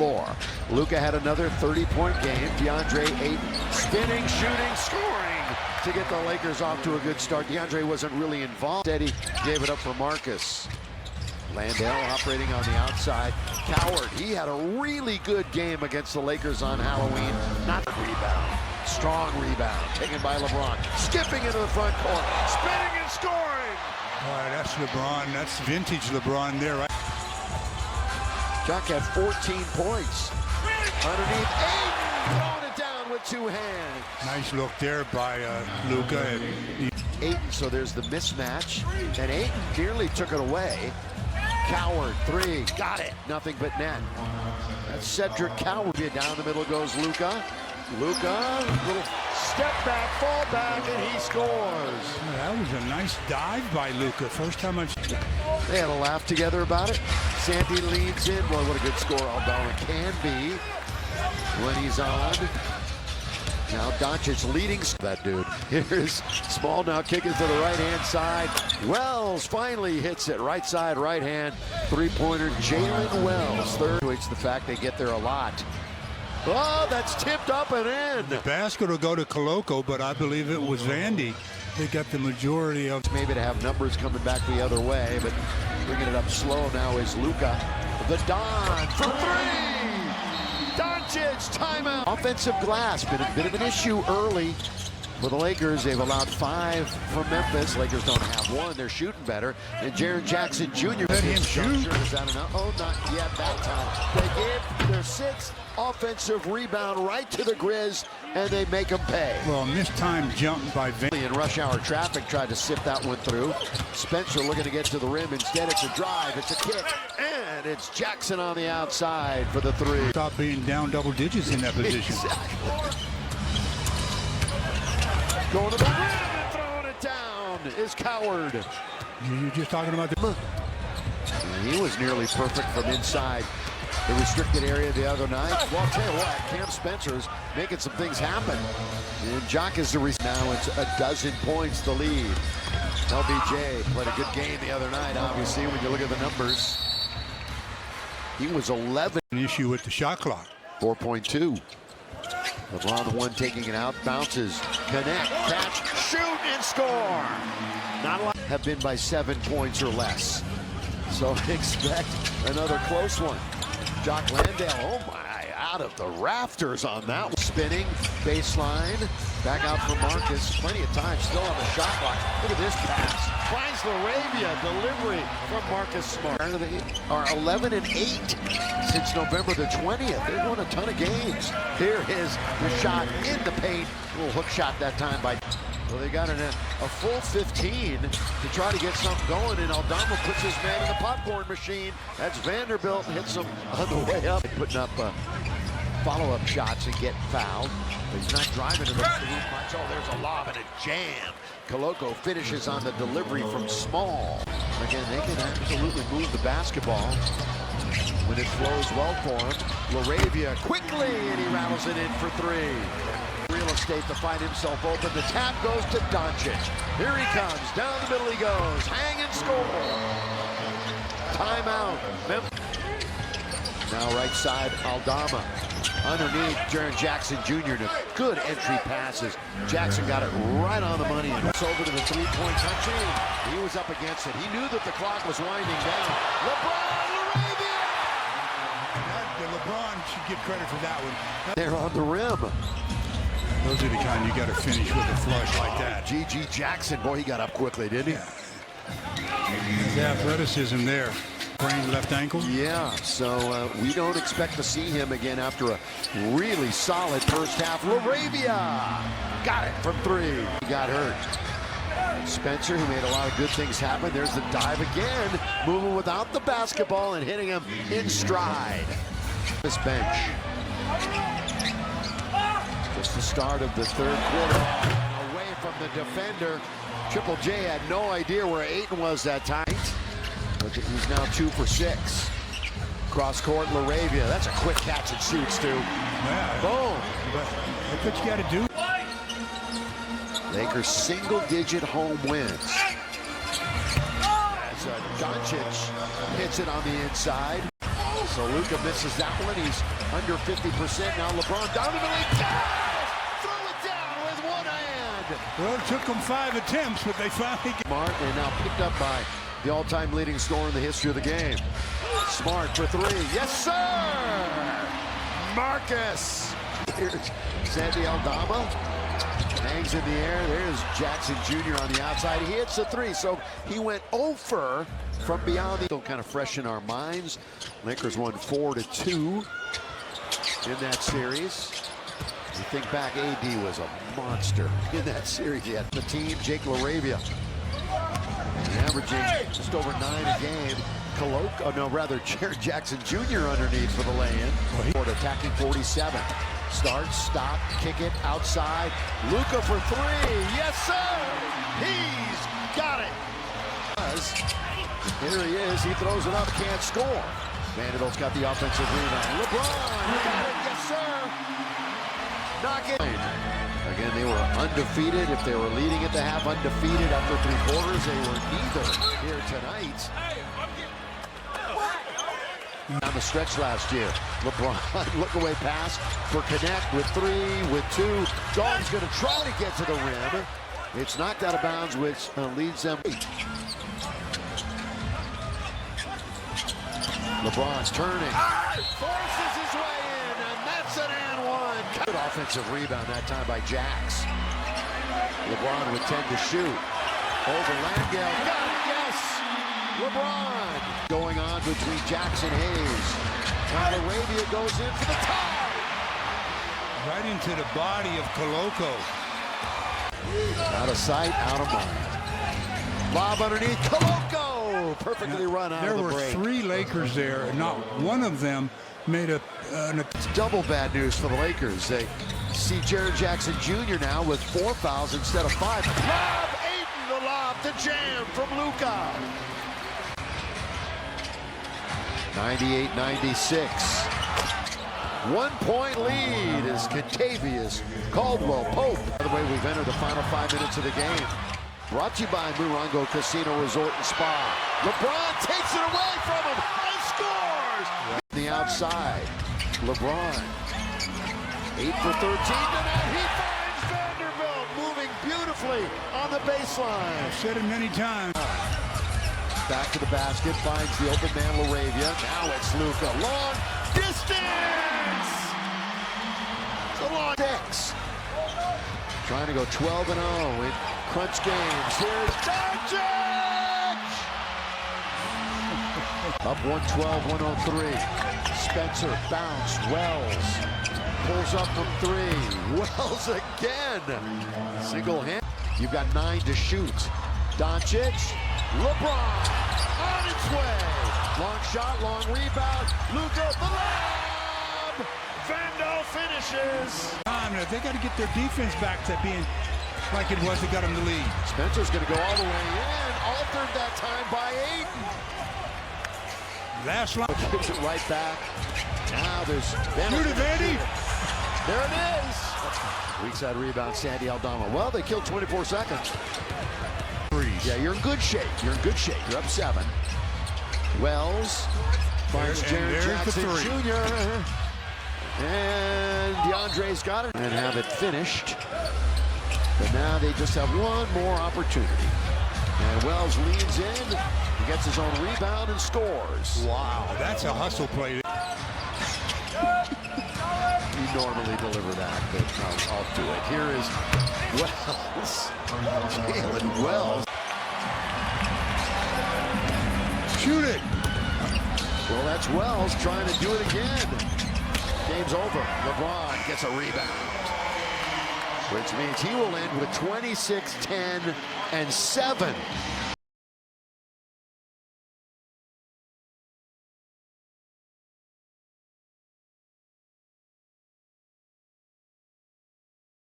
floor. Luka had another 30-point game. DeAndre Ayton spinning, shooting, scoring to get the Lakers off to a good start. DeAndre wasn't really involved. Instead, he gave it up for Marcus. Landale operating on the outside. Coward, he had a really good game against the Lakers on Halloween. Not a rebound. Strong rebound taken by LeBron. Skipping into the front court. Spinning and scoring. Boy, that's LeBron. That's vintage LeBron there, right? Jock had 14 points. Underneath, Ayton throwing it down with two hands. Nice look there by Luka. Ayton, so there's the mismatch. And Ayton nearly took it away. Coward, three, got it. Nothing but net. That's Cedric Coward. Down the middle goes Luka. Luka, little step back, fall back, and he scores. That was a nice dive by Luka. First time I've seen. They had a laugh together about it. Sandy leads in. Boy, what a good score Aldama can be when he's on. Now Doncic leading that dude. Here's Small now kicking to the right-hand side. Wells finally hits it. Right side, right hand. Three-pointer, Jalen Wells. Third, it's the fact they get there a lot. Oh, that's tipped up and in. The basket will go to Koloko, but I believe it was Vandy. They got the majority of. Maybe to have numbers coming back the other way, but bringing it up slow now is Luka. The Don for three. Doncic, timeout. Offensive glass, been a bit of an issue early for the Lakers. They've allowed 5 from Memphis. Lakers don't have one. They're shooting better. And Jaren Jackson Jr. Let him shoot. Is that enough? Oh, not yet that time. They give their 6th offensive rebound right to the Grizz, and they make them pay. Well, mistimed jump by Vandy. In rush hour traffic, tried to sift that one through. Spencer looking to get to the rim. Instead, it's a drive. It's a kick. And it's Jackson on the outside for the 3. Stop being down double digits in that position. Exactly. Going to the rim and throwing it down is Coward. You're just talking about the. He was nearly perfect from inside the restricted area the other night. Well, I'll tell you what, Cam Spencer's making some things happen. And Jock is the reason. Now it's 12 points the lead. LBJ played a good game the other night, obviously, when you look at the numbers. He was 11. An issue with the shot clock. 4.2. LeBron the one taking it out, bounces, connect, catch, shoot, and score. Not a lot have been by 7 points or less. So expect another close one. Jock Landale, oh my, out of the rafters on that one. Spinning, baseline, back out for Marcus. Plenty of time, still on the shot clock. Look at this pass. Finds LaRavia, delivery from Marcus Smart. They are 11-8 since November the 20th. They've won a ton of games. Here is the shot in the paint. A little hook shot that time by. Well, they got a full 15 to try to get something going, and Aldama puts his man in the popcorn machine. That's Vanderbilt, hits him on the way up. Putting up follow-up shots and getting fouled. But he's not driving to the hoop much. Oh, there's a lob and a jam. Koloko finishes on the delivery from Small. Again, they can absolutely move the basketball when it flows well for him. LaRavia quickly, and he rattles it in for 3. Real estate to find himself open. The tap goes to Doncic. Here he comes. Down the middle he goes. Hang and score. Timeout. Now right side, Aldama. Underneath, Jaren Jackson Jr. to good entry passes. Jackson got it right on the money. And it's over to the three-point country. He was up against it. He knew that the clock was winding down. LeBron should get credit for that one. They're on the rim. Those are the kind you got to finish with a flush like that. G.G. Jackson, boy, he got up quickly, didn't he? The athleticism there. Sprained left ankle. Yeah, so we don't expect to see him again after a really solid first half. LaRavia got it from 3. He got hurt. Spencer, who made a lot of good things happen. There's the dive again, moving without the basketball and hitting him in stride. This bench. Just the start of the 3rd quarter. Away from the defender. Triple J had no idea where Ayton was that time. But he's now 2 for 6. Cross court, LaRavia. That's a quick catch and shoots, too. Yeah. Boom. That's what you got to do. Lakers single-digit home wins. As Doncic hits it on the inside. So Luka misses that one. He's under 50%. Now LeBron down to the league. Throw it down with one hand. Well, it took them 5 attempts, but they finally get Smart, and now picked up by the all-time leading scorer in the history of the game. Smart for three. Yes, sir! Marcus. Here's Sandy Aldama. Hangs in the air. There's Jackson Jr. on the outside. He hits a three, so he went over from beyond the... Still kind of fresh in our minds. Lakers won 4-2 in that series. You think back, AD was a monster in that series. He had the team, Jake LaRavia, averaging just over 9 a game. Jared Jackson Jr. underneath for the lay-in. Attacking 47. Starts, stop, kick it outside. Luka for three. Yes, sir! He's got it. Here he is. He throws it up, can't score. Vanderbilt's got the offensive rebound. LeBron got it. Yes, sir! Knock it. Again, they were undefeated. If they were leading at the half, undefeated after 3 quarters, they were neither here tonight. On the stretch last year, LeBron look away pass for Connect with 3, with 2. Dog's going to try to get to the rim. It's knocked out of bounds, which leads them. LeBron's turning, forces his way in, and that's an and one. Good offensive rebound that time by Jax. LeBron with 10 to shoot. Over Landale, got it, yes! LeBron going on between Jackson Hayes. Now Arabia goes in for the tie. right into the body of Koloko. Out of sight, out of mind. Lob underneath, Koloko! Perfectly run out of the break. There were 3 Lakers there, and not one of them made It's double bad news for the Lakers. They see Jared Jackson Jr. now with 4 fouls instead of 5. Lob, Ayton, the lob, the jam from Luka. 98-96. 1-point lead is Contavious Caldwell-Pope. By the way, we've entered the final 5 minutes of the game. Brought to you by Morongo Casino Resort and Spa. LeBron takes it away from him and scores! On the outside, LeBron. 8 for 13 tonight. He finds Vanderbilt moving beautifully on the baseline. I've said it many times. Back to the basket, finds the open man LaRavia. Now it's Luka. Long distance! It's a long 6. Trying to go 12-0 in crunch games. Here's Doncic! Up 112-103. Spencer, bounce, Wells. Pulls up from 3. Wells again. Single hand. You've got 9 to shoot. Doncic. LeBron on its way. Long shot, long rebound. Luka, the lob! Vandal finishes. They got to get their defense back to being like it was that got them the lead. Spencer's going to go all the way in. Altered that time by Ayton. Last line. Gives it right back. Now there's... Shoot it, Vandy. There it is. Weak side rebound, Sandy Aldama. Well, they killed 24 seconds. Yeah, you're in good shape. You're in good shape. You're up 7. Wells finds Jared Jackson Jr. And DeAndre's got it. And have it finished. But now they just have one more opportunity. And Wells leans in. He gets his own rebound and scores. Wow, that's a hustle play. You normally deliver that, but I'll do it. Here is Wells. Jalen Wells. Shoot it. Well, that's Wells trying to do it again. Game's over. LeBron gets a rebound, which means he will end with 26, 10, and 7